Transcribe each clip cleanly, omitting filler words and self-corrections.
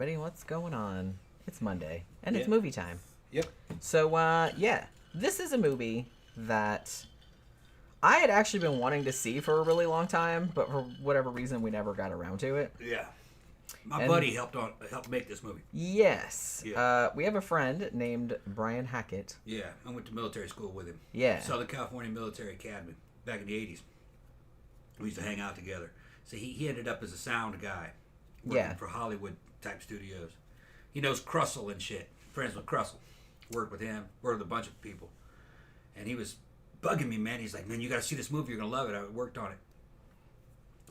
everybody. What's going on? It's Monday, and it's Yeah. movie time. Yep. So, this is a movie that I had actually been wanting to see for a really long time, but for whatever reason, we never got around to it. Yeah. My buddy helped make this movie. Yes. Yeah. We have a friend named Brian Hackett. Yeah, I went to military school with him. Yeah. Southern California Military Academy back in the 80s. We used to hang out together. So he ended up as a sound guy working for Hollywood type studios. He knows Crussell and shit. Friends with Crussell. Worked with him. Worked with a bunch of people. And he was bugging me, man. He's like, man, you got to see this movie. You're going to love it. I worked on it.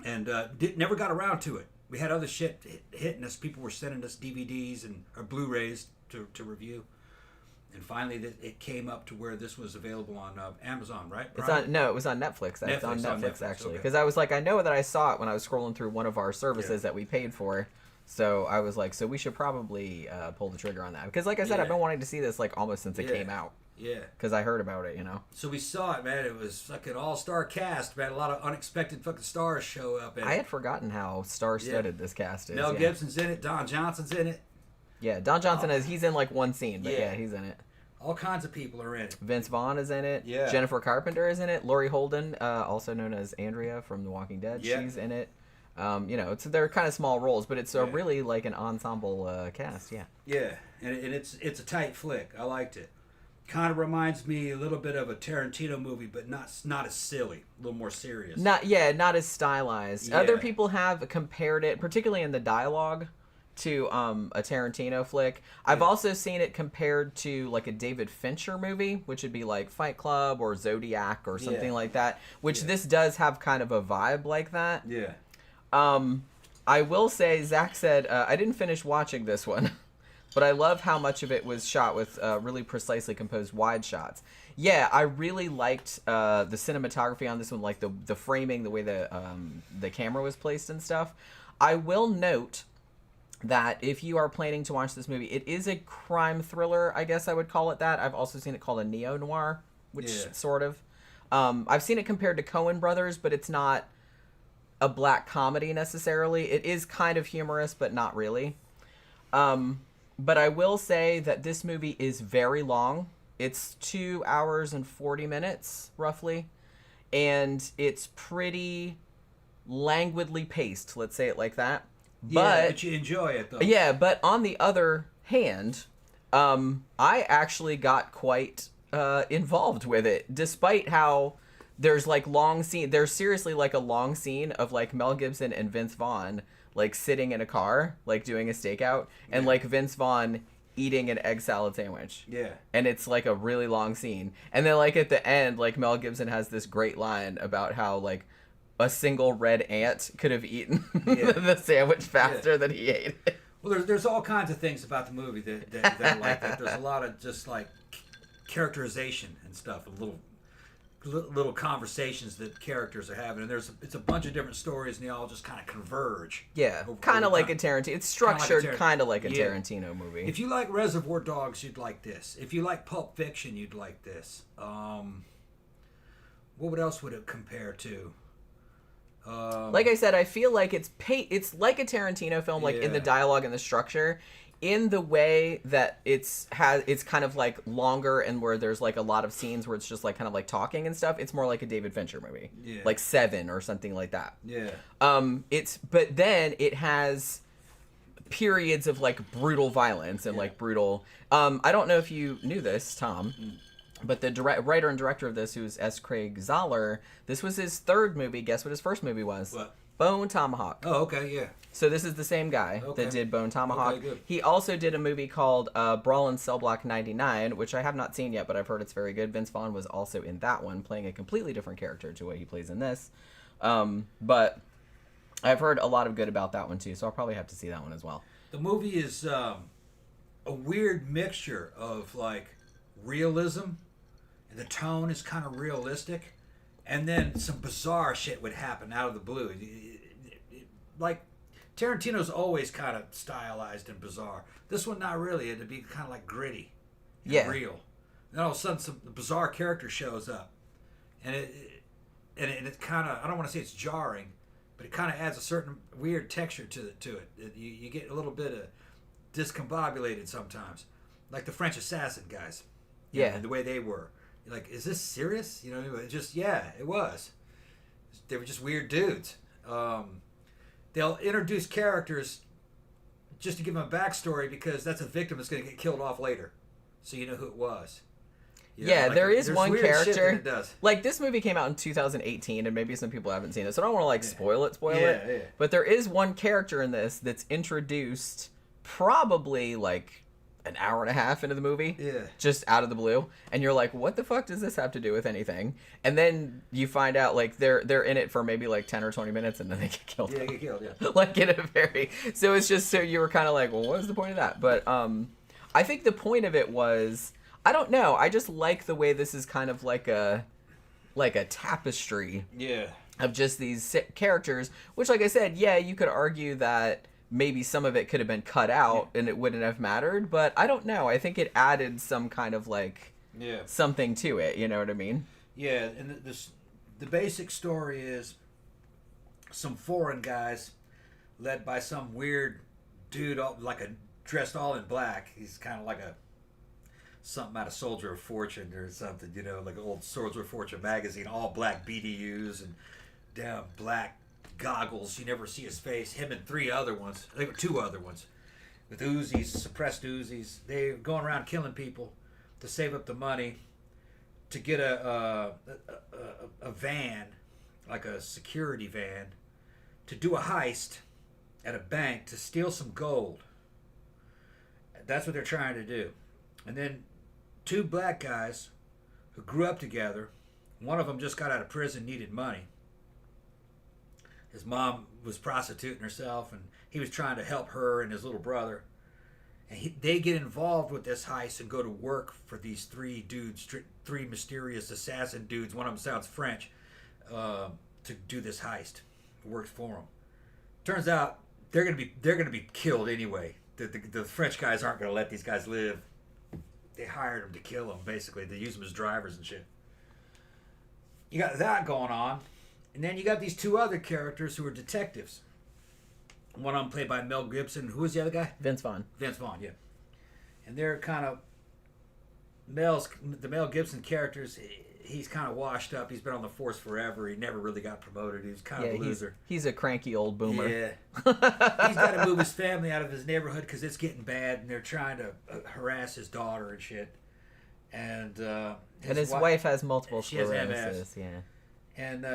And never got around to it. We had other shit hitting us. People were sending us DVDs or Blu-rays to review. And finally, it came up to where this was available on Amazon, right? It was on Netflix. It's on Netflix actually. Okay. Because I was like, I know that I saw it when I was scrolling through one of our services that we paid for. So I was like, so we should probably pull the trigger on that. Because like I said, I've been wanting to see this like almost since it came out. Yeah. Because I heard about it, you know. So we saw it, man. It was fucking all-star cast, man. A lot of unexpected fucking stars show up. I had forgotten how star-studded this cast is. Mel Gibson's in it. Don Johnson's in it. Yeah, Don Johnson he's in like one scene, but yeah, he's in it. All kinds of people are in it. Vince Vaughn is in it. Yeah. Jennifer Carpenter is in it. Laurie Holden, also known as Andrea from The Walking Dead, she's in it. They're kind of small roles, but it's really like an ensemble cast. Yeah. Yeah, and it's a tight flick. I liked it. Kind of reminds me a little bit of a Tarantino movie, but not as silly. A little more serious. Not as stylized. Yeah. Other people have compared it, particularly in the dialogue, to a Tarantino flick. I've also seen it compared to like a David Fincher movie, which would be like Fight Club or Zodiac or something like that, which this does have kind of a vibe like that. Yeah. I will say, Zach said, I didn't finish watching this one, but I love how much of it was shot with really precisely composed wide shots. Yeah, I really liked the cinematography on this one, like the framing, the way the camera was placed and stuff. I will note that if you are planning to watch this movie, it is a crime thriller, I guess I would call it that. I've also seen it called a neo-noir, which sort of. I've seen it compared to Coen Brothers, but it's not a black comedy necessarily. It is kind of humorous, but not really. But I will say that this movie is very long. It's 2 hours and 40 minutes, roughly. And it's pretty languidly paced, let's say it like that. But you enjoy it, though. Yeah, but on the other hand, I actually got quite involved with it, despite how there's like long scene. There's seriously like a long scene of like Mel Gibson and Vince Vaughn like sitting in a car, like doing a stakeout, and like Vince Vaughn eating an egg salad sandwich. Yeah. And it's like a really long scene. And then like at the end, like Mel Gibson has this great line about how like a single red ant could have eaten the sandwich faster than he ate it. Well, there's all kinds of things about the movie that I like that. There's a lot of just like characterization and stuff, and little conversations that characters are having, and it's a bunch of different stories, and they all just kind of converge. Yeah, kind of like a Tarantino. It's structured kind of like a Tarantino movie. If you like Reservoir Dogs, you'd like this. If you like Pulp Fiction, you'd like this. What else would it compare to? Like I said, I feel like it's like a Tarantino film, like in the dialogue and the structure, in the way that it's kind of like longer, and where there's like a lot of scenes where it's just like kind of like talking and stuff. It's more like a David Fincher movie, like Seven or something like that. Yeah. But then it has periods of like brutal violence and like brutal. I don't know if you knew this, Tom. But the writer and director of this, who's S. Craig Zahler, this was his third movie. Guess what his first movie was? What? Bone Tomahawk. Oh, okay, yeah. So this is the same guy that did Bone Tomahawk. Okay, good. He also did a movie called Brawl in Cell Block 99, which I have not seen yet, but I've heard it's very good. Vince Vaughn was also in that one, playing a completely different character to what he plays in this. But I've heard a lot of good about that one, too, so I'll probably have to see that one as well. The movie is a weird mixture of, like, realism, and the tone is kind of realistic, and then some bizarre shit would happen out of the blue. Like, Tarantino's always kind of stylized and bizarre. This one, not really. It'd be kind of like gritty and real. Then all of a sudden, some bizarre character shows up, and it kind of, I don't want to say it's jarring, but it kind of adds a certain weird texture to it. You get a little bit of discombobulated sometimes, like the French assassin guys. Yeah. And the way they were. You're like, is this serious? You know, it just, it was. They were just weird dudes. They'll introduce characters just to give them a backstory because that's a victim that's going to get killed off later. So you know who it was. You know, yeah, like, there is there's one weird shit character. that it does. Like, this movie came out in 2018, and maybe some people haven't seen it, so I don't want to, like, spoil it. Yeah. But there is one character in this that's introduced probably, like, an hour and a half into the movie. Yeah. Just out of the blue. And you're like, what the fuck does this have to do with anything? And then you find out, like, they're in it for maybe, like, 10 or 20 minutes, and then they get killed. Yeah, they get killed, yeah. Like, in a very... So it's just, so you were kind of like, well, what was the point of that? But I think the point of it was... I don't know. I just like the way this is kind of like a tapestry of just these characters, which, like I said, yeah, you could argue that maybe some of it could have been cut out and it wouldn't have mattered, but I don't know. I think it added some kind of like something to it, you know what I mean? Yeah, and the basic story is some foreign guys led by some weird dude dressed all in black. He's kind of like something out of Soldier of Fortune or something, you know, like an old Soldier of Fortune magazine, all black BDUs and down black goggles. You never see his face. Him and two other ones with Uzis, suppressed Uzis. They're going around killing people to save up the money to get a van, like a security van, to do a heist at a bank to steal some gold. That's what they're trying to do. And then two black guys who grew up together. One of them just got out of prison, needed money. His mom was prostituting herself, and he was trying to help her and his little brother. And they get involved with this heist and go to work for these three dudes, three mysterious assassin dudes. One of them sounds French, to do this heist. It works for them. Turns out they're gonna be killed anyway. The French guys aren't gonna let these guys live. They hired them to kill them, basically. They use them as drivers and shit. You got that going on. And then you got these two other characters who are detectives. One of them played by Mel Gibson. Who was the other guy? Vince Vaughn. Vince Vaughn, yeah. And they're kind of... the Mel Gibson characters, he's kind of washed up. He's been on the force forever. He never really got promoted. He was kind of a loser. He's a cranky old boomer. Yeah. He's got to move his family out of his neighborhood because it's getting bad, and they're trying to harass his daughter and shit. And his wife has multiple sclerosis. She has MS. Yeah. And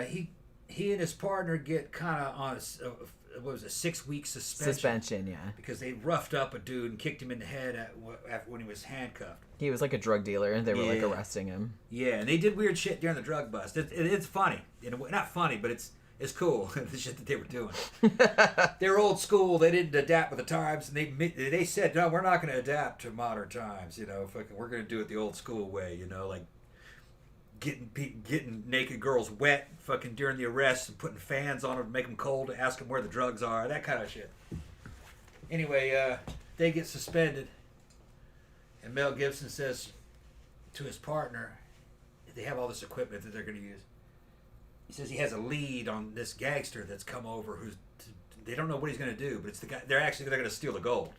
he and his partner get kind of on a 6-week suspension. Yeah. Because they roughed up a dude and kicked him in the head when he was handcuffed. He was like a drug dealer, and they were like arresting him. Yeah, and they did weird shit during the drug bust. It's funny, not funny, but it's cool the shit that they were doing. They're old school. They didn't adapt with the times, and they said, no, we're not going to adapt to modern times. You know, we're going to do it the old school way. You know, like getting naked girls wet fucking during the arrest and putting fans on them to make them cold to ask them where the drugs are, that kind of shit. Anyway, they get suspended, and Mel Gibson says to his partner, they have all this equipment that they're going to use. He says he has a lead on this gangster that's come over they don't know what he's going to do, but it's the guy. They're going to steal the gold.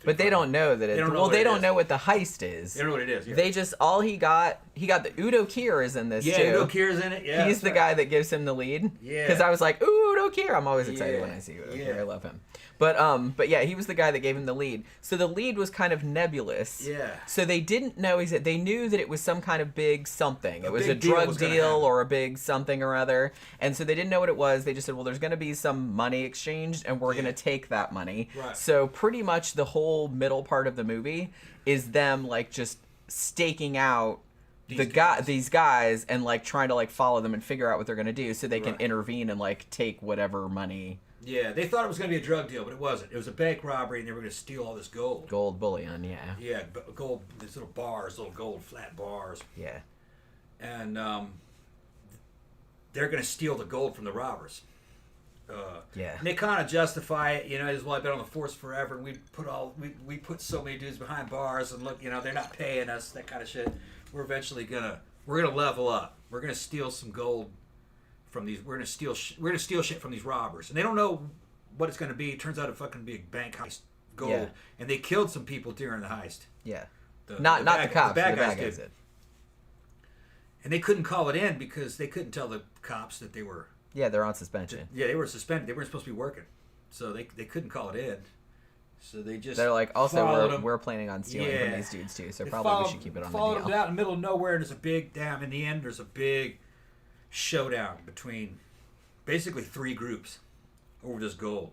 But they don't know that it. They don't know what the heist is. They don't know what it is. Yeah. They just he got the Udo Kier is in this too. Yeah, Udo Kier's in it. Yeah, he's the guy that gives him the lead. Yeah, because I was like, ooh, Udo Kier. I'm always excited when I see Udo Kier. I love him. But yeah, he was the guy that gave him the lead. So the lead was kind of nebulous. Yeah. So they didn't know. They knew that it was some kind of big something. It was a drug deal or a big something or other. And so they didn't know what it was. They just said, well, there's going to be some money exchanged, and we're going to take that money. Right. So pretty much the whole middle part of the movie is them like just staking out these guys and like trying to like follow them and figure out what they're going to do so they can intervene and like take whatever money. Yeah, they thought it was going to be a drug deal, but it wasn't. It was a bank robbery, and they were going to steal all this gold. Gold bullion, yeah. Yeah, gold, these little bars, little gold flat bars. Yeah. And they're going to steal the gold from the robbers. Yeah. And they kind of justify it, you know, as well, I've been on the force forever, and we put so many dudes behind bars, and look, you know, they're not paying us, that kind of shit. We're eventually we're gonna level up. We're gonna steal some gold from these. We're gonna steal shit from these robbers, and they don't know what it's gonna be. It turns out to fucking be a bank heist gold, Yeah. and they killed some people during the heist. Yeah. Not the cops. The bad guys guys did. And they couldn't call it in because they couldn't tell the cops that they were. Yeah, they're on suspension. Yeah, they were suspended. They weren't supposed to be working, so they couldn't call it in. So they're like, also we're planning on stealing from these dudes too, so probably we should keep it on the Followed DL. them out in the middle of nowhere, and in the end, there's a big showdown between basically 3 groups over this gold.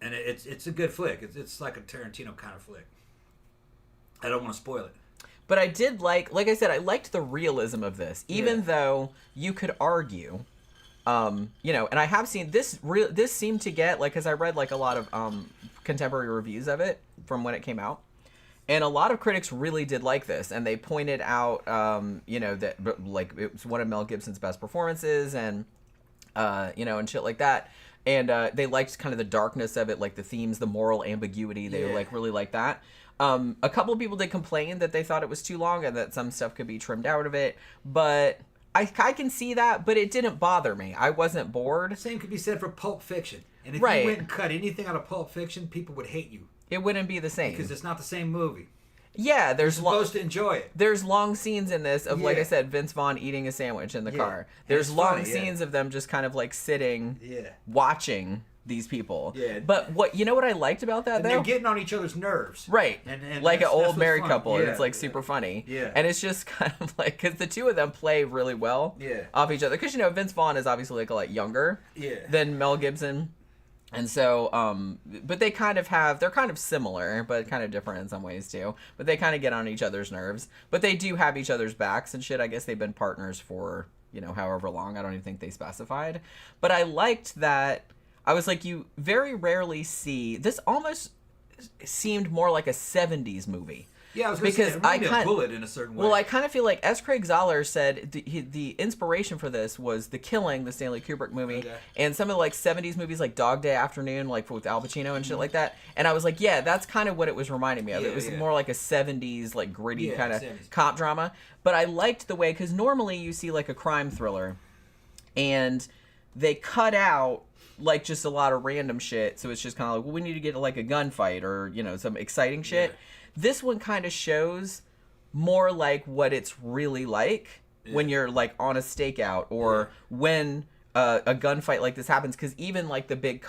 And it's a good flick. It's like a Tarantino kind of flick. I don't want to spoil it. But I did like I said, I liked the realism of this, even though you could argue, and I have seen this seemed to get, like, because I read, like, a lot of contemporary reviews of it from when it came out, and a lot of critics really did like this, and they pointed out, that, like, it was one of Mel Gibson's best performances, and, and shit like that, and they liked kind of the darkness of it, like the themes, the moral ambiguity, they like really like that. A couple of people did complain that they thought it was too long and that some stuff could be trimmed out of it, but I can see that, but it didn't bother me. I wasn't bored. Same could be said for Pulp Fiction. And if you went and cut anything out of Pulp Fiction, people would hate you. It wouldn't be the same. Because it's not the same movie. Yeah, you're supposed to enjoy it. There's long scenes in this of, like I said, Vince Vaughn eating a sandwich in the car. There's long scenes of them just kind of, like, sitting, watching these people. Yeah. But what I liked about that, though? They're getting on each other's nerves. Right. And like an old married couple. And it's, like, super funny. Yeah. And it's just kind of like, because the two of them play really well off each other. Because, Vince Vaughn is obviously, like, a lot younger than Mel Gibson. And so, but they're kind of similar, but kind of different in some ways too. But they kind of get on each other's nerves. But they do have each other's backs and shit. I guess they've been partners for, however long. I don't even think they specified. But I liked that. I was like, you very rarely see, this almost seemed more like a 70s movie. Yeah, I was going to say, it reminded me of Bullet in a certain way. Well, I kind of feel like, as Craig Zahler said, the inspiration for this was The Killing, the Stanley Kubrick movie, and some of the, like, 70s movies like Dog Day Afternoon, like with Al Pacino and shit like that. And I was like, yeah, that's kind of what it was reminding me of. It was more like a 70s, like, gritty kind of cop drama. But I liked the way, because normally you see, like, a crime thriller, and they cut out, like, just a lot of random shit, so it's just kind of like, well, we need to get, like, a gunfight or, some exciting shit. Yeah. This one kind of shows more like what it's really like when you're, like, on a stakeout or when a gunfight like this happens. Because even, like, the big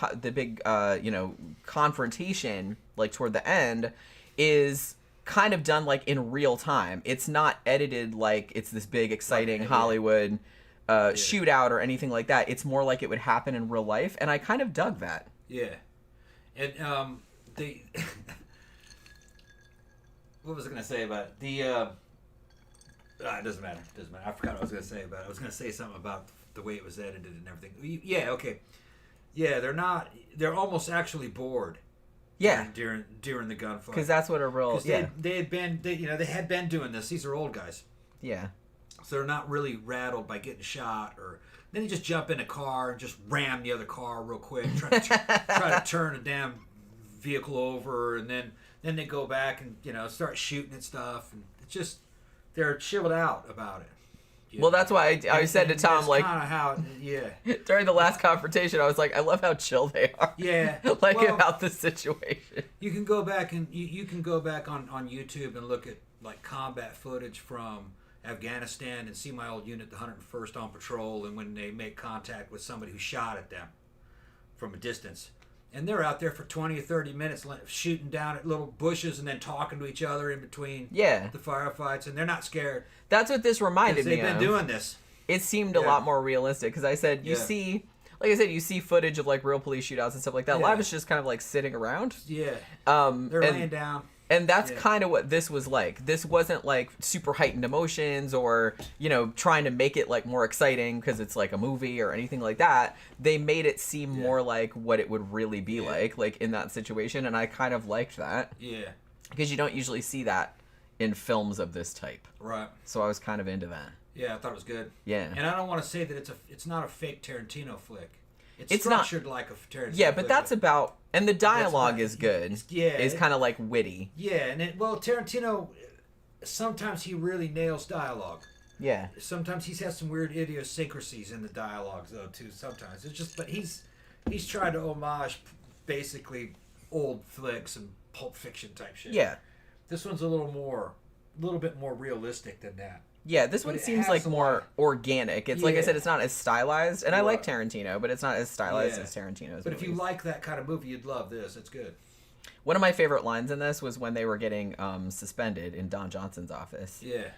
confrontation, like, toward the end is kind of done, like, in real time. It's not edited like it's this big, exciting Hollywood shootout or anything like that. It's more like it would happen in real life, and I kind of dug that. Yeah. And the... What was I going to say about it? It doesn't matter. I forgot what I was going to say about it. I was going to say something about the way it was edited and everything. Yeah, okay. Yeah, they're almost actually bored. Yeah. During the gunfight. Because that's what a real... They had been doing this. These are old guys. Yeah. So they're not really rattled by getting shot or... Then you just jump in a car and just ram the other car real quick. Try to turn a damn vehicle over, and then they go back and start shooting at stuff, and it's just they're chilled out about it. Well, that's why I said to Tom, like, kind of how during the last confrontation, I was like, I love how chill they are. Yeah, about the situation. You can go back and you can go back on YouTube and look at, like, combat footage from Afghanistan and see my old unit, the 101st on patrol, and when they make contact with somebody who shot at them from a distance. And they're out there for 20 or 30 minutes shooting down at little bushes and then talking to each other in between the firefights, and they're not scared. That's what this reminded me of. They've been doing this. It seemed a lot more realistic, because I said, you see footage of, like, real police shootouts and stuff like that. A lot of it's just kind of, like, sitting around. Yeah. They're laying down. And that's kind of what this was like. This wasn't, like, super heightened emotions or, trying to make it, like, more exciting because it's, like, a movie or anything like that. They made it seem more like what it would really be like, in that situation. And I kind of liked that. Yeah. Because you don't usually see that in films of this type. Right. So I was kind of into that. Yeah, I thought it was good. Yeah. And I don't want to say that it's not a fake Tarantino flick. It's structured like a Tarantino. Yeah, but that's about, and the dialogue is good. It's kind of like witty. Yeah, and Tarantino, sometimes he really nails dialogue. Yeah. Sometimes he has some weird idiosyncrasies in the dialogues though too. Sometimes it's just, but he's tried to homage basically old flicks and Pulp Fiction type shit. Yeah. This one's a little bit more realistic than that. Yeah, this one seems like more organic. It's like I said, it's not as stylized, and I like Tarantino, but it's not as stylized as Tarantino's. But if you like that kind of movie, you'd love this. It's good. One of my favorite lines in this was when they were getting suspended in Don Johnson's office. Yeah.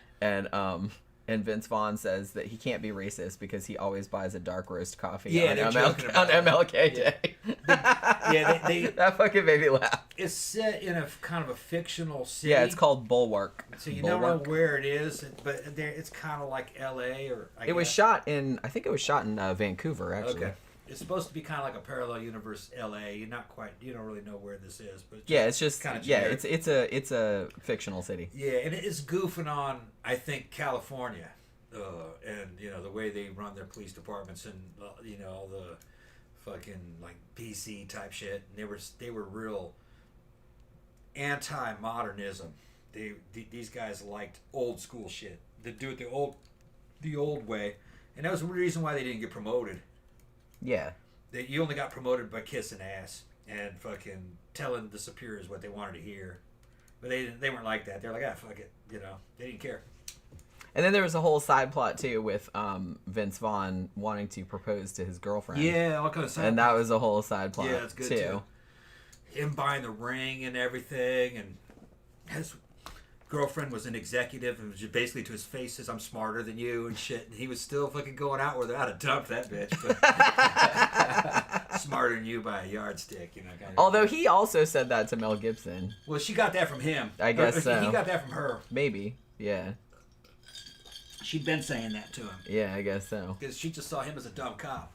And Vince Vaughn says that he can't be racist because he always buys a dark roast coffee on MLK Day. That fucking made me laugh. It's set in a kind of a fictional city. Yeah, it's called Bulwark. So you don't know where it is, but it's kind of like L.A. or I was shot in. I think it was shot in Vancouver, actually. Okay. It's supposed to be kind of like a parallel universe, L.A. You don't really know where this is, but it's just kind of it's a fictional city. Yeah, and it's goofing on, I think, California, and the way they run their police departments and all the fucking like PC type shit. And they were real anti-modernism. These guys liked old school shit. They do it the old way, and that was the reason why they didn't get promoted. Yeah. You only got promoted by kissing ass and fucking telling the superiors what they wanted to hear. But they weren't like that. They're like, fuck it. They didn't care. And then there was a whole side plot, too, with Vince Vaughn wanting to propose to his girlfriend. Yeah, all kind of side And that was a whole side plot, yeah, that's good, too. Him buying the ring and everything. And his girlfriend was an executive and was just basically to his face says, I'm smarter than you and shit. And he was still fucking going out with her. I'd have dumped that bitch. But smarter than you by a yardstick, kind of. Although he also said that to Mel Gibson. Well, she got that from him. I guess so. He got that from her. Maybe, yeah. She'd been saying that to him. Yeah, I guess so. Because she just saw him as a dumb cop.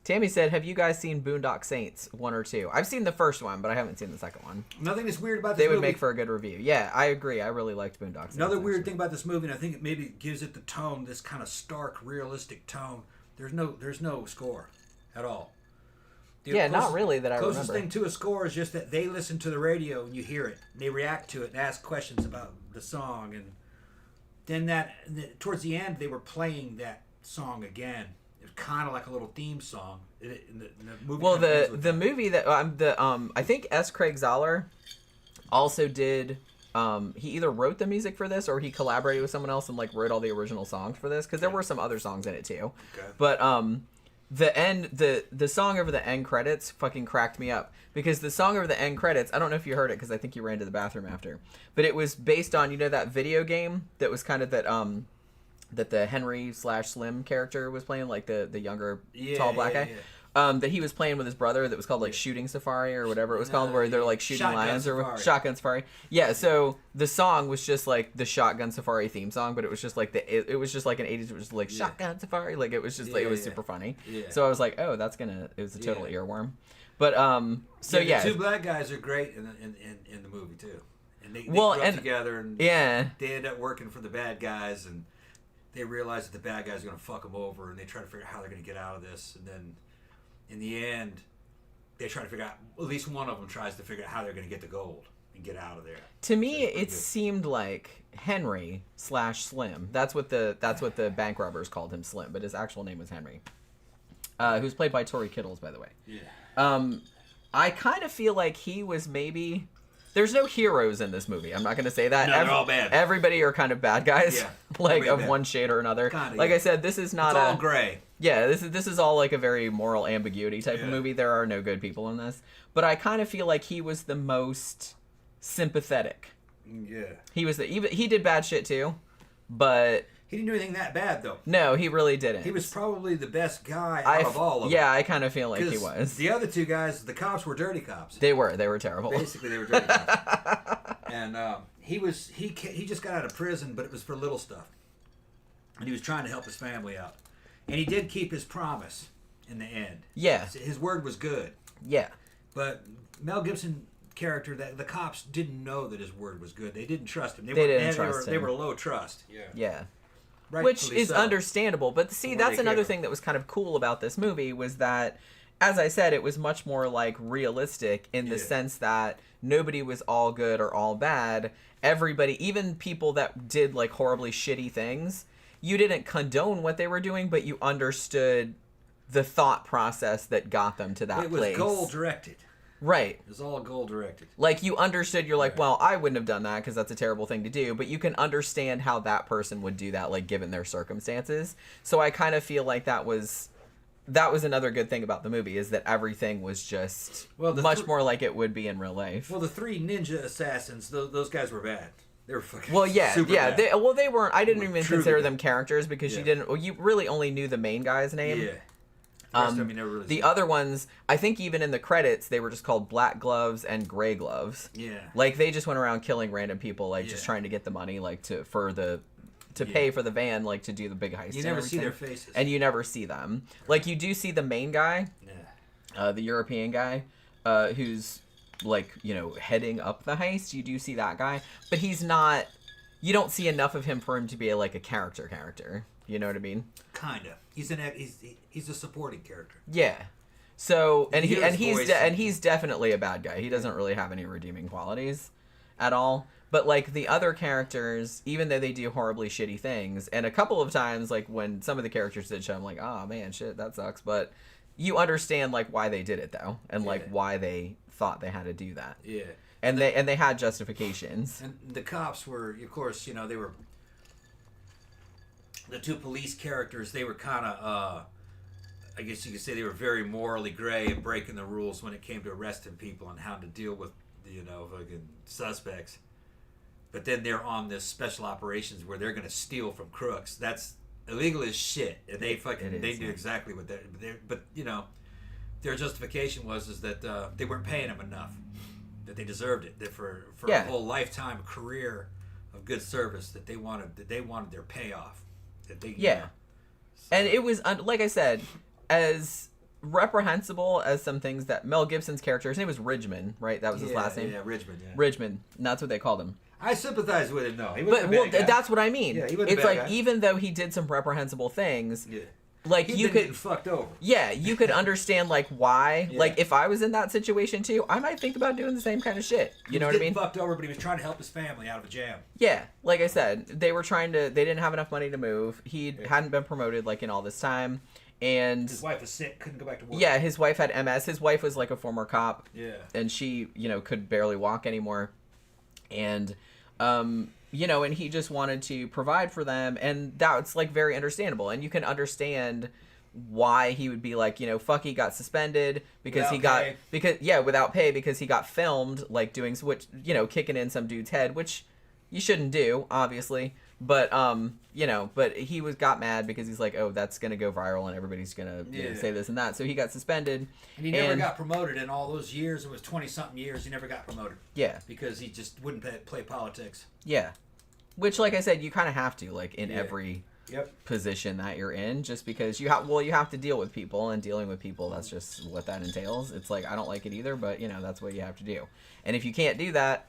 Tammy said, have you guys seen Boondock Saints 1 or 2? I've seen the first one, but I haven't seen the second one. Nothing is weird about this movie. They would make for a good review. Yeah, I agree. I really liked Boondock Saints. Another weird thing about this movie, and I think it maybe gives it the tone, this kind of stark, realistic tone. There's no score at all. Not really that I remember. The closest thing to a score is just that they listen to the radio and you hear it. And they react to it and ask questions about the song. And then towards the end, they were playing that song again. It was kind of like a little theme song. The movie. Well, the movie that I think S. Craig Zahler also did. He either wrote the music for this or he collaborated with someone else and wrote all the original songs for this because there were some other songs in it too. Okay. But the song over the end credits fucking cracked me up because the song over the end credits, I don't know if you heard it because I think you ran to the bathroom after, but it was based on that video game that was kind of that the Henry/Slim character was playing, the younger tall black guy. That he was playing with his brother that was called Shooting Safari or whatever it was called, where they're shooting lions or Shotgun Safari. Yeah, so the song was just the Shotgun Safari theme song, but it was just it was just an 80s, it was just Shotgun Safari, it was just it was super funny. Yeah. So I was like, oh, it was a total earworm. But the two black guys are great in the movie too, and they grew up together and they end up working for the bad guys and they realize that the bad guys are going to fuck them over and they try to figure out how they're going to get out of this, and then in the end, they try to figure out. At least one of them tries to figure out how they're going to get the gold and get out of there. To me, it seemed like Henry/Slim. That's what the bank robbers called him, Slim, but his actual name was Henry. Who's played by Tory Kittles, by the way. Yeah. I kind of feel like he was maybe. There's no heroes in this movie. I'm not going to say that. No, they're all bad. Everybody are kind of bad guys, of bad. one shade or another. I said, this is not it's all gray. Yeah, this is all a very moral ambiguity type of movie. There are no good people in this. But I kind of feel like he was the most sympathetic. Yeah. He did bad shit too, but... He didn't do anything that bad, though. No, he really didn't. He was probably the best guy out of all of them. Yeah, I kind of feel like he was. The other two guys, the cops were dirty cops. They were terrible. Basically, they were dirty cops. And he just got out of prison, but it was for little stuff. And he was trying to help his family out. And he did keep his promise in the end. Yeah. His word was good. Yeah. But Mel Gibson character, that the cops didn't know that his word was good. They didn't trust him. They were low trust. Yeah. Yeah. Which is understandable. But see, that's another thing that was kind of cool about this movie was that, as I said, it was much more realistic in the sense that nobody was all good or all bad. Everybody, even people that did horribly shitty things, you didn't condone what they were doing, but you understood the thought process that got them to that place. It was goal directed. Right. It was all goal directed. Like, you understood, you're like, well, I wouldn't have done that because that's a terrible thing to do, but you can understand how that person would do that, like, given their circumstances. So I kind of feel like that was another good thing about the movie, is that everything was just much more like it would be in real life. Well, the 3 ninja assassins, those guys were bad. They were fucking super bad. They weren't, I didn't even consider them characters because you really only knew the main guy's name. Yeah. The rest of them you never really the seen. other ones, I think even in the credits, they were just called Black Gloves and Gray Gloves. Yeah. Like, they just went around killing random people, like, just trying to get the money, like, to pay for the van, like, to do the big heist. You never see their faces. And you never see them. Like, you do see the main guy, the European guy, who's, like, you know, heading up the heist. You do see that guy. But he's not... You don't see enough of him for him to be, like, a character. You know what I mean? Kinda. He's a supporting character. Yeah. So he's definitely a bad guy. He doesn't really have any redeeming qualities at all. But like the other characters, even though they do horribly shitty things, and a couple of times like when some of the characters did shit, I'm like, oh man, shit, that sucks. But you understand like why they did it though, and like why they thought they had to do that. Yeah. And they had justifications. And the cops were, of course, you know, they were the 2 police characters. They were kind of, I guess you could say, they were very morally gray and breaking the rules when it came to arresting people and how to deal with, you know, fucking suspects. But then they're on this special operations where they're going to steal from crooks. That's illegal as shit, and they knew exactly what that. But you know, their justification was that they weren't paying them enough, that they deserved it, that for a whole lifetime career of good service, that they wanted their payoff. That they and it was like I said, as reprehensible as some things that Mel Gibson's character, his name was Ridgman, right? That was his last name. Yeah, Ridgman. Yeah. Ridgman. And that's what they called him. I sympathize with him, though. That's what I mean. Yeah, he wasn't it's a bad like guy. even though he did some reprehensible things, like He's you been could getting fucked over. Yeah, you could understand like why. Yeah. Like if I was in that situation too, I might think about doing the same kind of shit. You know what I mean? He was getting fucked over, but he was trying to help his family out of a jam. Yeah, like I said, they didn't have enough money to move. He hadn't been promoted like in all this time. And his wife was sick, couldn't go back to work. Yeah, his wife had MS. His wife was like a former cop. Yeah. And she, you know, could barely walk anymore. And you know, and he just wanted to provide for them, and that's like very understandable. And you can understand why he would be like, you know, fuck, he got suspended because without pay, because he got filmed like doing which, you know, kicking in some dude's head, which you shouldn't do, obviously. But you know, but he got mad because he's like, oh, that's gonna go viral and everybody's gonna you know, say this and that. So he got suspended. And he never got promoted in all those years. It was 20-something years. He never got promoted. Yeah. Because he just wouldn't play politics. Yeah. Which, like I said, you kind of have to, like, in every position that you're in, just because you have to deal with people, and dealing with people, that's just what that entails. It's like, I don't like it either, but, you know, that's what you have to do. And if you can't do that,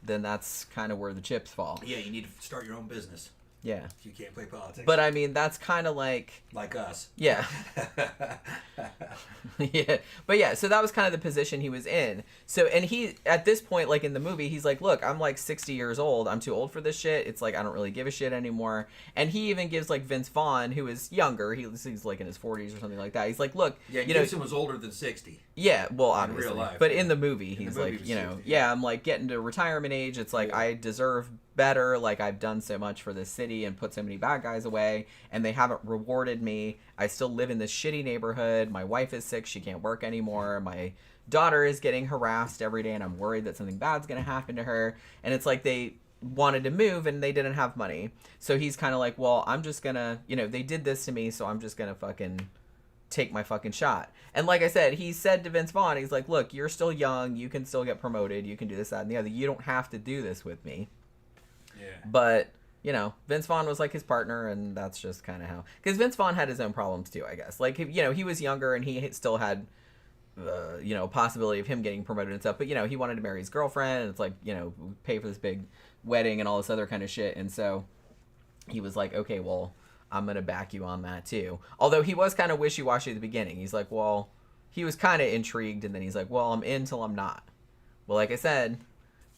then that's kind of where the chips fall. Yeah, you need to start your own business. Yeah. If you can't play politics. But, I mean, that's kind of like... Like us. Yeah. Yeah. But, yeah, so that was kind of the position he was in. So, and he, at this point, like, in the movie, he's like, look, I'm, like, 60 years old. I'm too old for this shit. It's like, I don't really give a shit anymore. And he even gives, like, Vince Vaughn, who is younger. He's like, in his 40s or something like that. He's like, look... Yeah, Gibson was older than 60. Yeah, well, obviously. In real life. But in the movie, he's like, you know, 60, I'm, like, getting to retirement age. It's like, I deserve better. Like, I've done so much for this city and put so many bad guys away, and they haven't rewarded me. I still live in this shitty neighborhood. My wife is sick. She can't work anymore. My daughter is getting harassed every day, and I'm worried that something bad's going to happen to her. And it's like they wanted to move, and they didn't have money. So he's kind of like, well, I'm just going to, you know, they did this to me, so I'm just going to fucking take my fucking shot. And like I said, he said to Vince Vaughn, he's like, look, you're still young. You can still get promoted. You can do this, that, and the other. You don't have to do this with me. Yeah. But, you know, Vince Vaughn was like his partner, and that's just kind of how... Because Vince Vaughn had his own problems too, I guess. Like, you know, he was younger, and he still had, you know, possibility of him getting promoted and stuff. But, you know, he wanted to marry his girlfriend, and it's like, you know, pay for this big wedding and all this other kind of shit. And so he was like, okay, well, I'm going to back you on that too. Although he was kind of wishy-washy at the beginning. He's like, well... He was kind of intrigued, and then he's like, well, I'm in till I'm not. Well, like I said...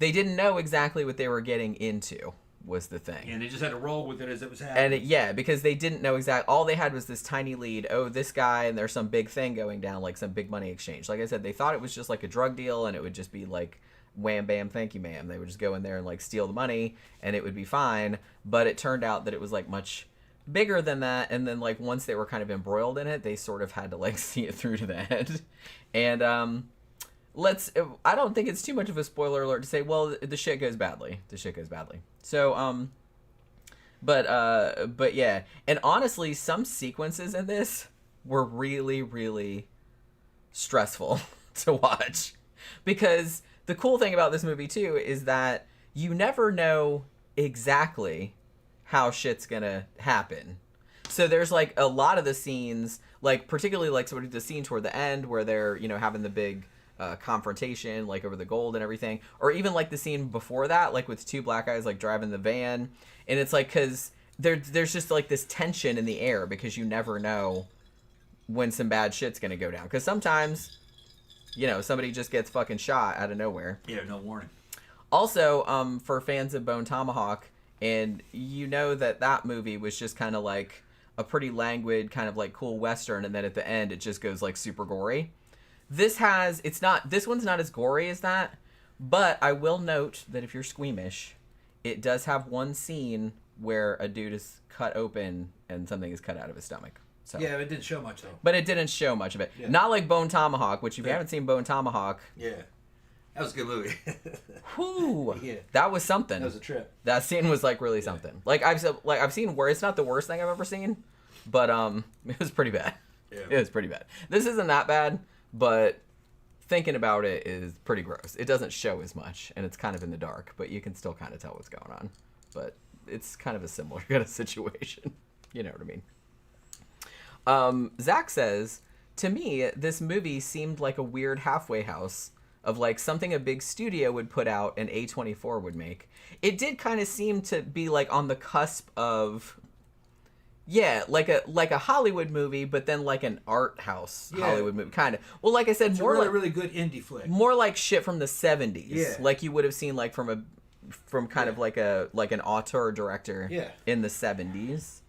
They didn't know exactly what they were getting into was the thing. And they just had to roll with it as it was happening. And because they didn't know all they had was this tiny lead. Oh, this guy, and there's some big thing going down, like some big money exchange. Like I said, they thought it was just like a drug deal, and it would just be like, wham, bam, thank you, ma'am. They would just go in there and like steal the money, and it would be fine. But it turned out that it was like much bigger than that. And then like once they were kind of embroiled in it, they sort of had to like see it through to the end. And I don't think it's too much of a spoiler alert to say, well, the shit goes badly. So, but yeah. And honestly, some sequences in this were really, really stressful to watch. Because the cool thing about this movie, too, is that you never know exactly how shit's gonna happen. So there's, like, a lot of the scenes, like, particularly, like, sort of the scene toward the end where they're, having the big confrontation, like over the gold and everything, or even like the scene before that, like with two black guys like driving the van, and it's like because there's just like this tension in the air because you never know when some bad shit's gonna go down, because sometimes somebody just gets fucking shot out of nowhere. Yeah, no warning. Also, for fans of Bone Tomahawk, and that movie was just kind of like a pretty languid kind of like cool western, and then at the end it just goes like super gory. This one's not as gory as that, but I will note that if you're squeamish, it does have one scene where a dude is cut open and something is cut out of his stomach. So. Yeah, it didn't show much though. But it didn't show much of it. Yeah. Not like Bone Tomahawk, which if you haven't seen Bone Tomahawk... Yeah. That was a good movie. Whew. Yeah. That was something. That was a trip. That scene was like really something. Like I've seen worse. It's not the worst thing I've ever seen, but it was pretty bad. Yeah. It was pretty bad. This isn't that bad. But thinking about it is pretty gross. It doesn't show as much, and it's kind of in the dark, but you can still kind of tell what's going on. But it's kind of a similar kind of situation. You know what I mean? Zach says, to me, this movie seemed like a weird halfway house of like something a big studio would put out and A24 would make. It did kind of seem to be like on the cusp of... Yeah, like a Hollywood movie, but then like an art house Hollywood movie, kind of. Well, like I said, it's more a really, like really good indie flick. More like shit from the 70s. Yeah. Like you would have seen like from kind of like an auteur director in the 70s.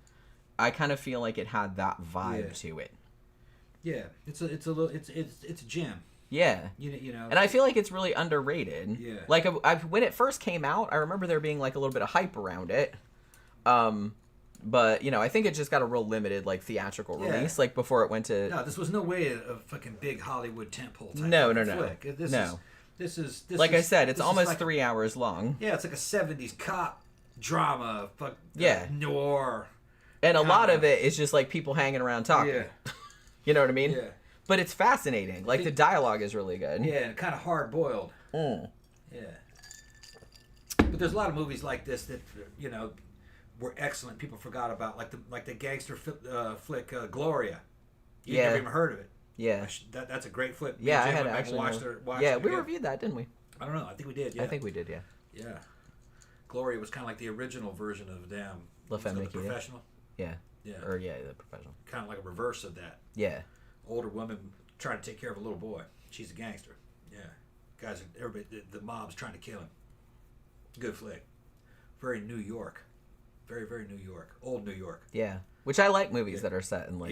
I kind of feel like it had that vibe to it. Yeah, it's a gem. Yeah. You know. And I feel like it's really underrated. Yeah. Like when it first came out, I remember there being like a little bit of hype around it. But, I think it just got a real limited, like, theatrical release, like, before it went to... No, this was no way a fucking big Hollywood tentpole type No. flick. This is... Like I said, it's almost like 3 hours long. Yeah, it's like a 70s cop drama, noir. And a lot of it is just, like, people hanging around talking. Yeah. You know what I mean? Yeah. But it's fascinating. Like, the dialogue is really good. Yeah, and kind of hard-boiled. Yeah. But there's a lot of movies like this that, were excellent. People forgot about like the gangster flick Gloria. You never even heard of it. Yeah, that's a great flick. Yeah, I had actually watched we reviewed that, didn't we? I don't know. I think we did. Yeah. I think we did. Yeah. Yeah. Gloria was kind of like the original version of La Femme the Professional. Yeah. Yeah. Or the Professional. Kind of like a reverse of that. Yeah. Older woman trying to take care of a little boy. She's a gangster. Yeah. Guys, everybody, the mob's trying to kill him. Good flick. Very New York. Very, very New York. Old New York. Yeah. Which I like movies that are set in, like,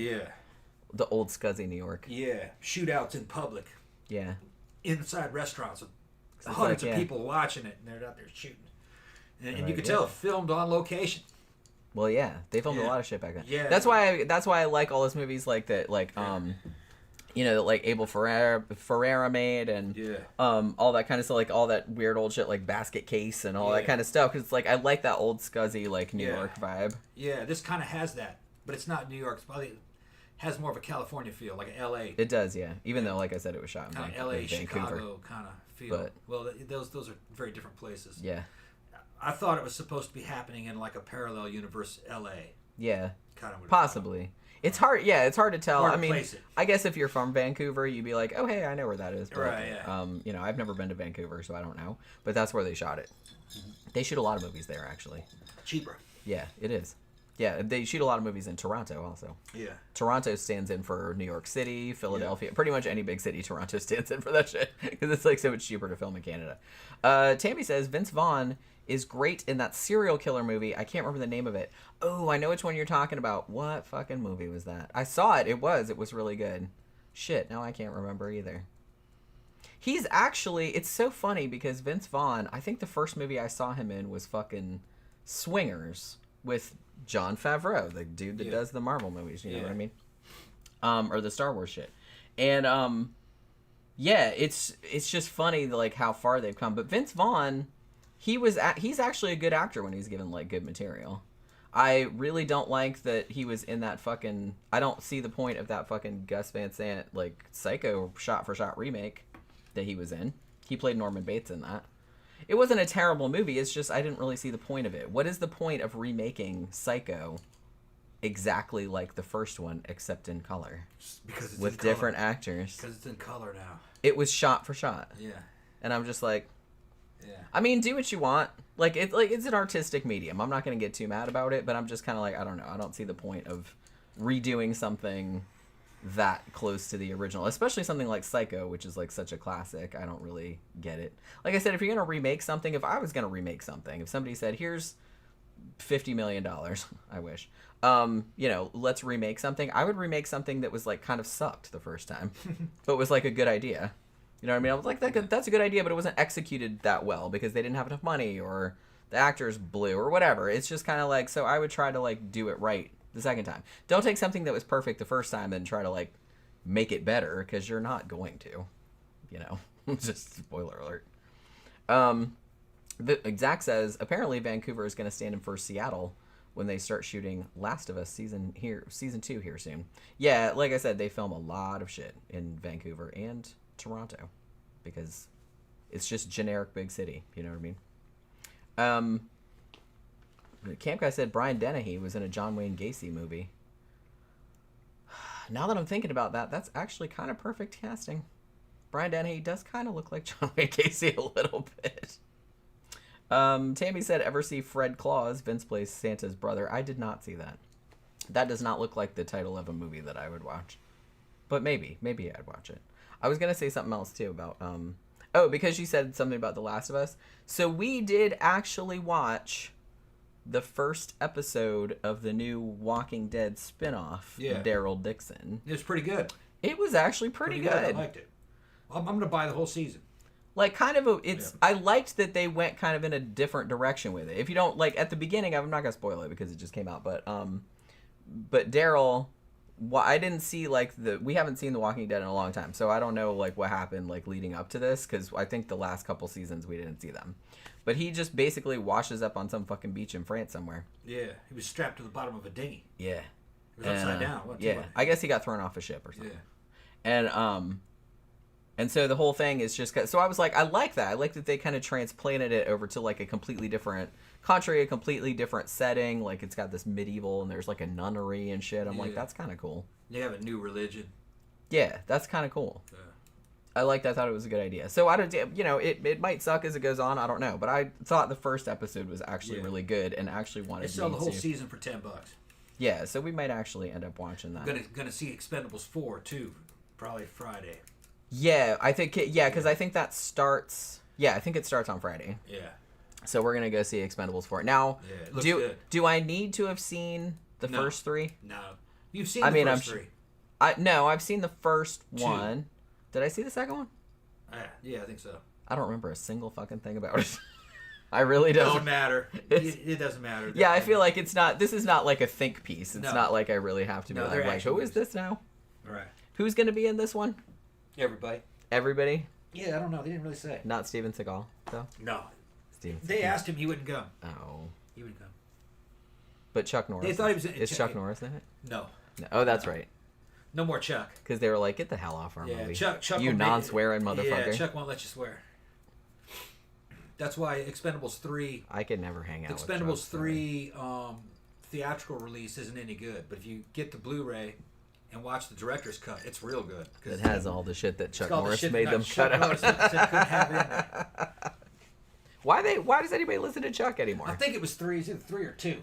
the old scuzzy New York. Yeah. Shootouts in public. Yeah. Inside restaurants with hundreds of people watching it, and they're out there shooting. And you could tell it filmed on location. Well, yeah. They filmed a lot of shit back then. Yeah. That's why I like all those movies like that, like, that like Abel Ferreira made, and all that kind of stuff, like all that weird old shit like Basket Case and all that kind of stuff, because it's like I like that old scuzzy like New York vibe. Yeah, this kind of has that, but it's not New York. It's probably has more of a California feel, like an L.A. It does, yeah. Even though, like I said, it was shot in kind of L.A., Vancouver. Chicago kind of feel. But, well, those are very different places. Yeah. I thought it was supposed to be happening in like a parallel universe, L.A. Yeah. Kind of possibly. It's hard. Yeah, it's hard to tell. Hard I mean, place it. I guess if you're from Vancouver, you'd be like, "Oh, hey, I know where that is." But, right. Yeah. I've never been to Vancouver, so I don't know. But that's where they shot it. Mm-hmm. They shoot a lot of movies there, actually. Cheaper. Yeah, it is. Yeah, they shoot a lot of movies in Toronto also. Yeah. Toronto stands in for New York City, Philadelphia. Pretty much any big city, Toronto stands in for that shit. Because it's like so much cheaper to film in Canada. Tammy says, Vince Vaughn is great in that serial killer movie. I can't remember the name of it. Oh, I know which one you're talking about. What fucking movie was that? I saw it. It was really good. Shit, now I can't remember either. He's actually, it's so funny because Vince Vaughn, I think the first movie I saw him in was fucking Swingers with Jon Favreau, the dude that does the Marvel movies, you know what I mean? Or the Star Wars shit. And yeah, it's just funny like how far they've come. But Vince Vaughn, he's actually a good actor when he's given like good material. I really don't like that he was in that fucking, I don't see the point of that fucking Gus Van Sant like Psycho shot for shot remake that he was in. He played Norman Bates in that. It wasn't a terrible movie. It's just I didn't really see the point of it. What is the point of remaking Psycho exactly like the first one, except in color? Because it's with different actors. Because it's in color now. It was shot for shot. Yeah. And I'm just like, yeah. I mean, do what you want. Like it's an artistic medium. I'm not gonna get too mad about it, but I'm just kind of like, I don't know. I don't see the point of redoing something that close to the original, especially something like Psycho, which is like such a classic. I don't really get it. Like I said, if you're gonna remake something, if I was gonna remake something, if somebody said, here's $50 million, I wish, you know, let's remake something, I would remake something that was like kind of sucked the first time but was like a good idea. You know what I mean? I was like, that's a good idea, but it wasn't executed that well because they didn't have enough money or the actors blew or whatever. It's just kind of like, so I would try to like do it right the second time. Don't take something that was perfect the first time and try to like make it better, because you're not going to, you know. Just spoiler alert. Zach says apparently Vancouver is going to stand in for Seattle when they start shooting Last of Us season 2 here soon. Yeah, like I said, they film a lot of shit in Vancouver and Toronto because it's just generic big city, you know what I mean? Camp Guy said Brian Dennehy was in a John Wayne Gacy movie. Now that I'm thinking about that, that's actually kind of perfect casting. Brian Dennehy does kind of look like John Wayne Gacy a little bit. Tammy said, ever see Fred Claus? Vince plays Santa's brother. I did not see that. That does not look like the title of a movie that I would watch. But maybe I'd watch it. I was going to say something else too about, because you said something about The Last of Us. So we did actually watch the first episode of the new Walking Dead spinoff, Daryl Dixon. It was pretty good. It was actually pretty good. I liked it. Well, I'm going to buy the whole season. Like, kind of I liked that they went kind of in a different direction with it. If you don't, like, at the beginning, I'm not going to spoil it because it just came out, but Daryl, I didn't see, like, we haven't seen The Walking Dead in a long time, so I don't know, like, what happened, like, leading up to this, because I think the last couple seasons we didn't see them. But he just basically washes up on some fucking beach in France somewhere. Yeah, he was strapped to the bottom of a dinghy. Yeah. It was upside down. I guess he got thrown off a ship or something. Yeah. And so the whole thing is just... So I was like, I like that. I like that they kind of transplanted it over to, like, a completely different country, a completely different setting. Like, it's got this medieval, and there's, like, a nunnery and shit. I'm like, that's kind of cool. They have a new religion. Yeah, that's kind of cool. Yeah. I liked that. I thought it was a good idea. So, it might suck as it goes on. I don't know. But I thought the first episode was actually really good and actually wanted to... They sell the whole season for $10. Yeah, so we might actually end up watching that. Gonna see Expendables 4, too. Probably Friday. Yeah, I think because I think that starts. Yeah, I think it starts on Friday. Yeah. So we're gonna go see Expendables 4 now. Yeah, it looks good. Do I need to have seen the first three? No, you've seen the first three. I've seen the first one. Did I see the second one? Yeah, I think so. I don't remember a single fucking thing about it. I really don't. Doesn't matter. It doesn't matter. Yeah, I feel like it's not. This is not like a think piece. It's not like I really have to be like, who is this now? Right. Who's gonna be in this one? Everybody. Everybody? Yeah, I don't know. They didn't really say. Not Steven Seagal, though? No. Steven Seagal. They asked him, he wouldn't come. Oh. He wouldn't come. But Chuck Norris. They thought he was in Is Chuck Norris in it? No. Oh, that's right. No more Chuck. Because they were like, get the hell off our movie. Chuck you non-swearing motherfucker. Yeah, Chuck won't let you swear. That's why Expendables 3... I could never hang out with Expendables 3 theatrical release isn't any good. But if you get the Blu-ray... and watch the director's cut. It's real good. It has all the shit that Chuck Norris made them cut out. Why does anybody listen to Chuck anymore? I think it was 3. It's either 3 or 2.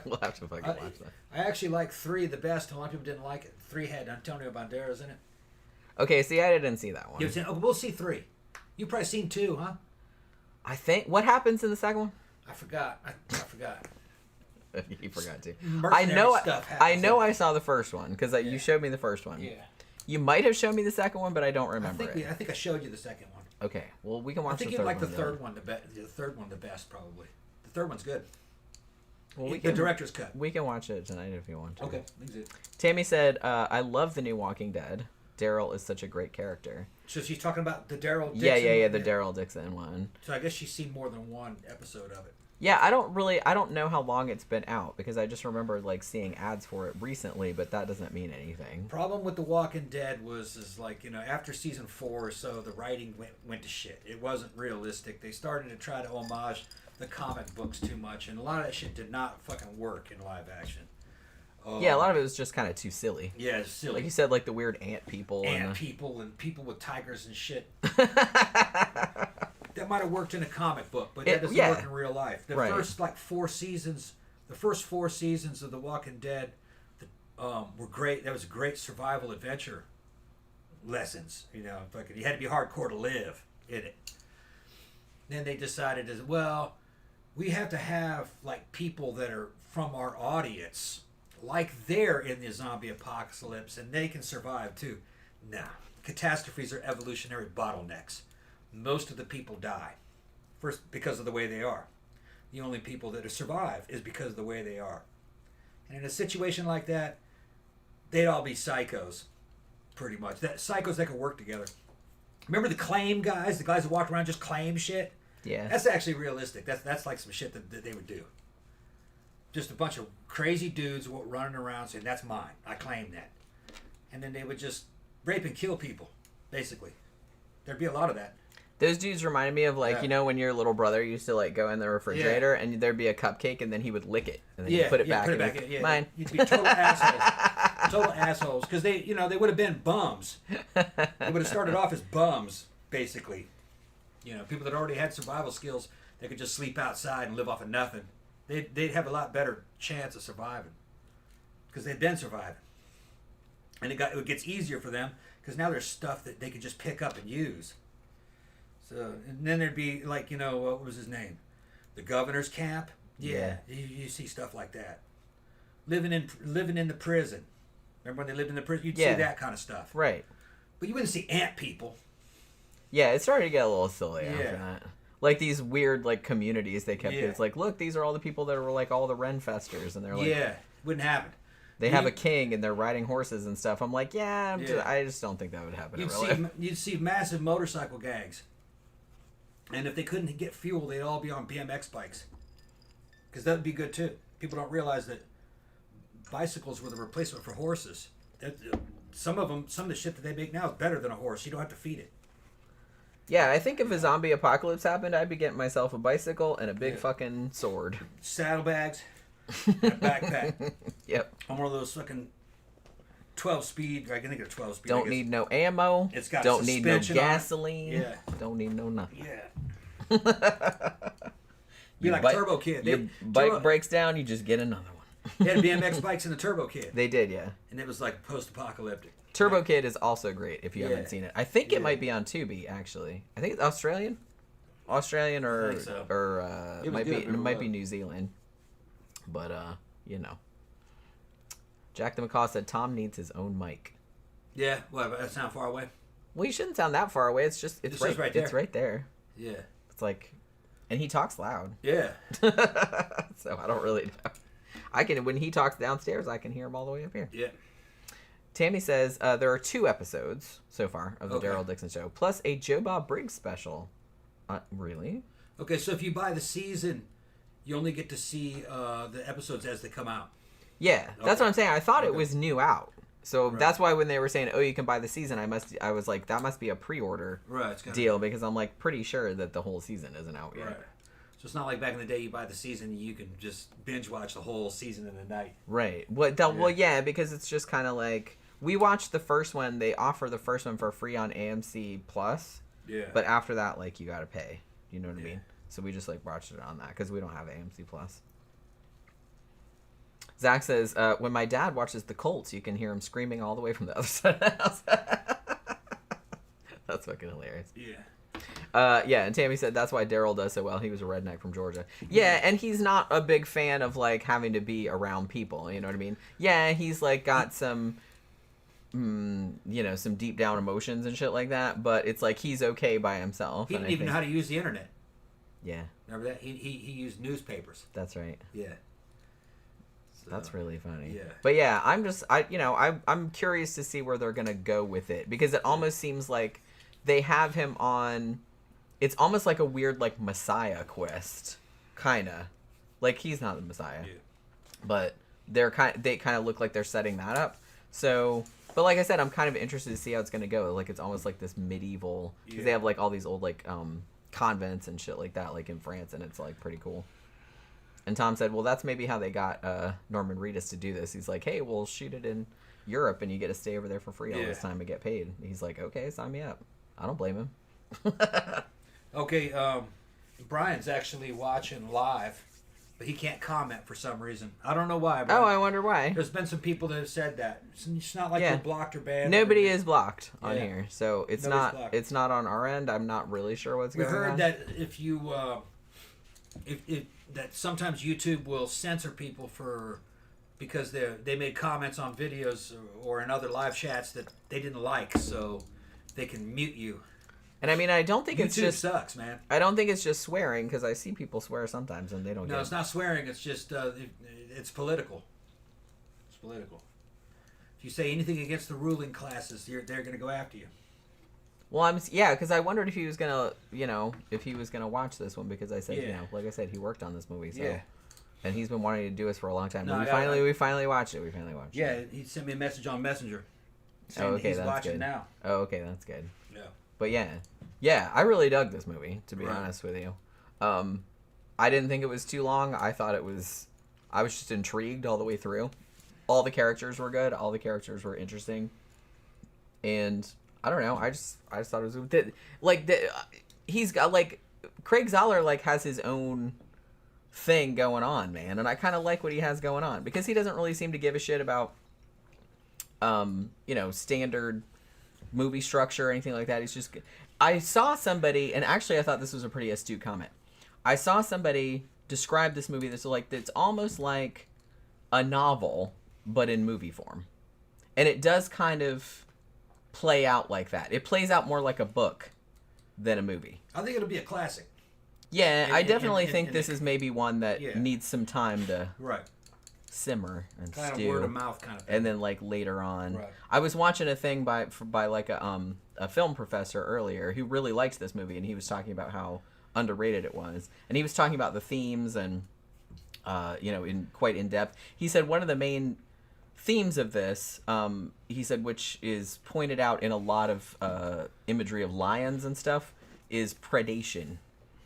We'll have to fucking watch that. I actually like 3 the best. A lot of people didn't like it. 3 had Antonio Banderas in it. Okay, see, I didn't see that one. We'll see 3. You've probably seen 2, huh? I think. What happens in the second one? I forgot. I forgot. You forgot to. I know I saw the first one because you showed me the first one. Yeah. You might have shown me the second one, but I don't remember it. I think I showed you the second one. Okay, well, we can watch the third one. I think you'd like the third one the third one the best, probably. The third one's good. Well, the director's cut. We can watch it tonight if you want to. Okay. Tammy said, I love the new Walking Dead. Daryl is such a great character. So she's talking about the Daryl Dixon? Yeah, the Daryl Dixon one. So I guess she's seen more than one episode of it. Yeah, I don't know how long it's been out because I just remember like seeing ads for it recently, but that doesn't mean anything. Problem with The Walking Dead is after season 4 or so, the writing went to shit. It wasn't realistic. They started to try to homage the comic books too much, and a lot of that shit did not fucking work in live action. Yeah, a lot of it was just kind of too silly. Yeah, it's silly. Like you said, like the weird ant people. People and people with tigers and shit. That might have worked in a comic book, but that doesn't work in real life. The first 4 seasons, the first 4 seasons of The Walking Dead, were great. That was great survival adventure lessons. You had to be hardcore to live in it. Then they decided, we have to have people that are from our audience, they're in the zombie apocalypse, and they can survive too. Nah, catastrophes are evolutionary bottlenecks. Most of the people die. First, because of the way they are. The only people that have survived is because of the way they are. And in a situation like that, they'd all be psychos, pretty much. Psychos that could work together. Remember the claim guys? The guys that walked around just claim shit? Yeah. That's actually realistic. That's like some shit that they would do. Just a bunch of crazy dudes running around saying, that's mine. I claim that. And then they would just rape and kill people, basically. There'd be a lot of that. Those dudes reminded me of when your little brother used to go in the refrigerator and there'd be a cupcake and then he would lick it and then you put it back. Yeah, mine. You'd be total assholes. Total assholes because they would have been bums. They would have started off as bums basically. People that already had survival skills, they could just sleep outside and live off of nothing. They'd have a lot better chance of surviving because they'd been surviving, and it gets easier for them because now there's stuff that they could just pick up and use. So, and then there'd be what was his name? The governor's camp. Yeah. You see stuff like that. Living in the prison. Remember when they lived in the prison? You'd see that kind of stuff. Right. But you wouldn't see ant people. Yeah, it started to get a little silly after that. Like these weird communities they kept. It's look, these are all the people that were all the Renfesters, and they're wouldn't happen. They have a king and they're riding horses and stuff. I'm like, I just don't think that would happen. You'd see massive motorcycle gangs. And if they couldn't get fuel, they'd all be on BMX bikes. Because that would be good too. People don't realize that bicycles were the replacement for horses. Some of the shit that they make now is better than a horse. You don't have to feed it. Yeah, I think if a zombie apocalypse happened, I'd be getting myself a bicycle and a big fucking sword. Saddlebags, and a backpack. Yep. On one of those fucking 12-speed. I can think of 12-speed. Don't need no ammo. It's got don't need no gasoline. Yeah. Don't need no nothing. Yeah. Be like Turbo Kid. Your bike breaks down, you just get another one. They had BMX bikes in the Turbo Kid. They did, yeah. And it was post-apocalyptic. Turbo Kid is also great if you haven't seen it. I think it might be on Tubi actually. I think it's Australian or I think so. It might be New Zealand. But Jack the Macaw said Tom needs his own mic. Yeah, what? That sound far away? Well, you shouldn't sound that far away. It's right there. It's right there. Yeah. It's and he talks loud. Yeah. So I don't really know. When he talks downstairs, I can hear him all the way up here. Yeah. Tammy says there are 2 episodes so far of the Daryl Dixon Show, plus a Joe Bob Briggs special. Really? Okay, so if you buy the season, you only get to see the episodes as they come out. Yeah, that's what I'm saying. I thought it was new out. So that's why when they were saying, you can buy the season, I was like, that must be a pre-order deal because I'm pretty sure that the whole season isn't out yet. Right. So it's not like back in the day you buy the season, you can just binge watch the whole season in a night. Right. Well, yeah, because it's just kind of we watched the first one. They offer the first one for free on AMC Plus. Yeah. But after that, you got to pay. You know what I mean? So we just watched it on that because we don't have AMC Plus. Zach says, when my dad watches the Colts, you can hear him screaming all the way from the other side of the house. That's fucking hilarious. Yeah. And Tammy said that's why Daryl does so well. He was a redneck from Georgia. Yeah, and he's not a big fan of, like, having to be around people. You know what I mean? Yeah, he's, like, got some, some deep down emotions and shit like that. But it's like he's okay by himself. He didn't even know how to use the internet. Yeah. Remember that? He used newspapers. That's right. Yeah. So, that's really funny. Yeah. But yeah, I'm curious to see where they're gonna go with it, because it almost seems like they have him on. It's almost like a weird, like, Messiah quest, kinda. Like, he's not the Messiah, but they kind of look like they're setting that up. So, but like I said, I'm kind of interested to see how it's gonna go. Like, it's almost like this medieval, because they have, like, all these old, like, convents and shit like that, like in France, and it's, like, pretty cool. And Tom said, well, that's maybe how they got Norman Reedus to do this. He's like, hey, we'll shoot it in Europe and you get to stay over there for free all this time and get paid. And he's like, okay, sign me up. I don't blame him. Okay, Brian's actually watching live, but he can't comment for some reason. I don't know why. Oh, I wonder why. There's been some people that have said that. It's not like we're blocked or banned. Nobody is blocked on here, so it's Nobody's not on our end. I'm not really sure what's going on. We heard that if you that sometimes YouTube will censor people because they made comments on videos or in other live chats that they didn't like, so they can mute you. And I mean, I don't think YouTube it's just sucks, man. I don't think it's just swearing, because I see people swear sometimes and they don't. No, it's not swearing. It's just it's political. It's political. If you say anything against the ruling classes, they're going to go after you. Well, because I wondered if he was gonna, watch this one, because I said, like I said, he worked on this movie, so, and he's been wanting to do this for a long time. No, we finally watched it. Yeah, he sent me a message on Messenger. Oh, okay, he's that's watching good. now. Oh, okay, that's good. Yeah. But yeah, I really dug this movie, to be honest with you. I didn't think it was too long. I was just intrigued all the way through. All the characters were good. All the characters were interesting, and I don't know. I just thought it was he's got, like, Craig Zahler, like, has his own thing going on, man, and I kind of like what he has going on, because he doesn't really seem to give a shit about standard movie structure or anything like that. He's just. I saw somebody, and actually I thought this was a pretty astute comment. I saw somebody describe this movie that's like, it's almost like a novel, but in movie form, and it does kind of play out like that. It plays out more like a book than a movie. I think it'll be a classic. Yeah, I definitely think this is maybe one that needs some time to simmer and kind stew. Of word of mouth kind of thing. And then, like, later on. Right. I was watching a thing by like a film professor earlier who really liked this movie, and he was talking about how underrated it was. And he was talking about the themes and quite in depth. He said one of the main themes of this, he said, which is pointed out in a lot of imagery of lions and stuff, is predation.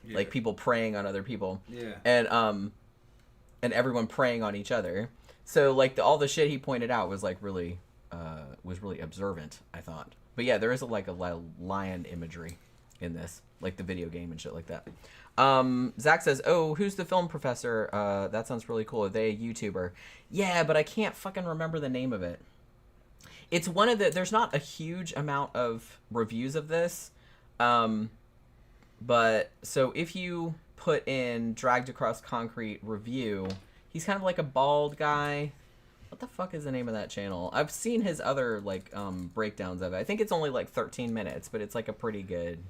Like people preying on other people. Yeah. And everyone preying on each other. So, like, all the shit he pointed out was, like, really observant, I thought. But yeah, there is a lion imagery in this, like the video game and shit like that. Zach says, oh, who's the film professor? That sounds really cool. Are they a YouTuber? Yeah, but I can't fucking remember the name of it. It's one of there's not a huge amount of reviews of this. But, so if you put in Dragged Across Concrete review, he's kind of like a bald guy. What the fuck is the name of that channel? I've seen his other, like, breakdowns of it. I think it's only, like, 13 minutes, but it's, like, a pretty good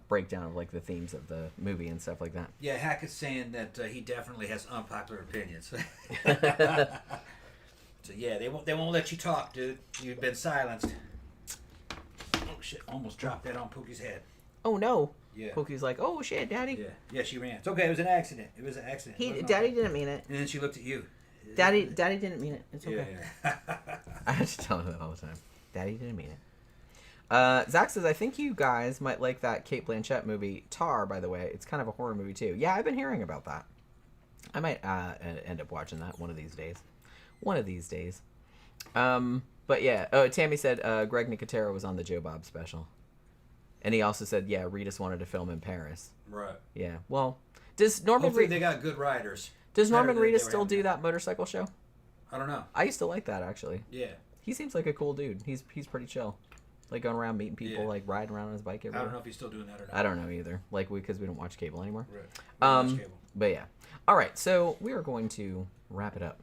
breakdown of, like, the themes of the movie and stuff like that. Yeah, Hackett's saying that he definitely has unpopular opinions. So, yeah, they won't let you talk, dude. You've been silenced. Oh, shit. Almost dropped that on Pookie's head. Oh, no. Yeah. Pookie's like, oh, shit, Daddy. Yeah, she ran. It's okay. It was an accident. Daddy didn't mean it. And then she looked at you. Daddy didn't mean it. It's okay. Yeah. I have to tell him that all the time. Daddy didn't mean it. Zach says, I think you guys might like that Cate Blanchett movie, Tar, by the way. It's kind of a horror movie, too. Yeah, I've been hearing about that. I might end up watching that one of these days. But yeah. Tammy said Greg Nicotero was on the Joe Bob special. And he also said, yeah, Reedus wanted to film in Paris. Right. Yeah. Well, does Norman Hopefully they got good writers. Does Norman Reedus still do that motorcycle show? I don't know. I used to like that, actually. Yeah. He seems like a cool dude. He's pretty chill. Like, going around meeting people, like, riding around on his bike everywhere. I don't know if he's still doing that or not. I don't know either. Like, because we don't watch cable anymore. Right. We don't watch cable. But yeah. All right, so we are going to wrap it up.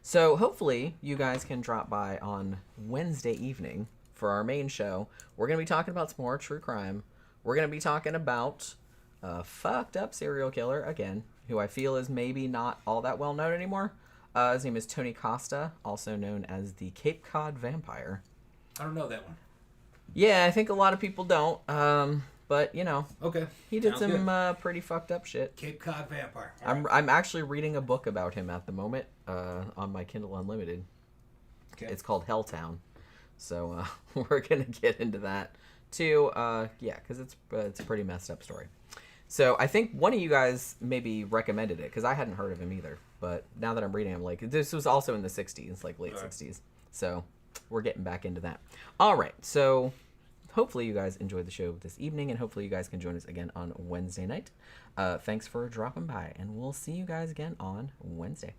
So hopefully you guys can drop by on Wednesday evening for our main show. We're going to be talking about some more true crime. We're going to be talking about a fucked up serial killer, again, who I feel is maybe not all that well known anymore. His name is Tony Costa, also known as the Cape Cod Vampire. I don't know that one. Yeah, I think a lot of people don't. But, you know. Okay. He did some pretty fucked up shit. Cape Cod Vampire. I'm actually reading a book about him at the moment on my Kindle Unlimited. Okay. It's called Helltown. So we're going to get into that too. Yeah, because it's a pretty messed up story. So I think one of you guys maybe recommended it because I hadn't heard of him either. But now that I'm reading, I'm like, this was also in the 60s, like late 60s. So we're getting back into that. All right. So hopefully you guys enjoyed the show this evening, and hopefully you guys can join us again on Wednesday night. Thanks for dropping by, and we'll see you guys again on Wednesday.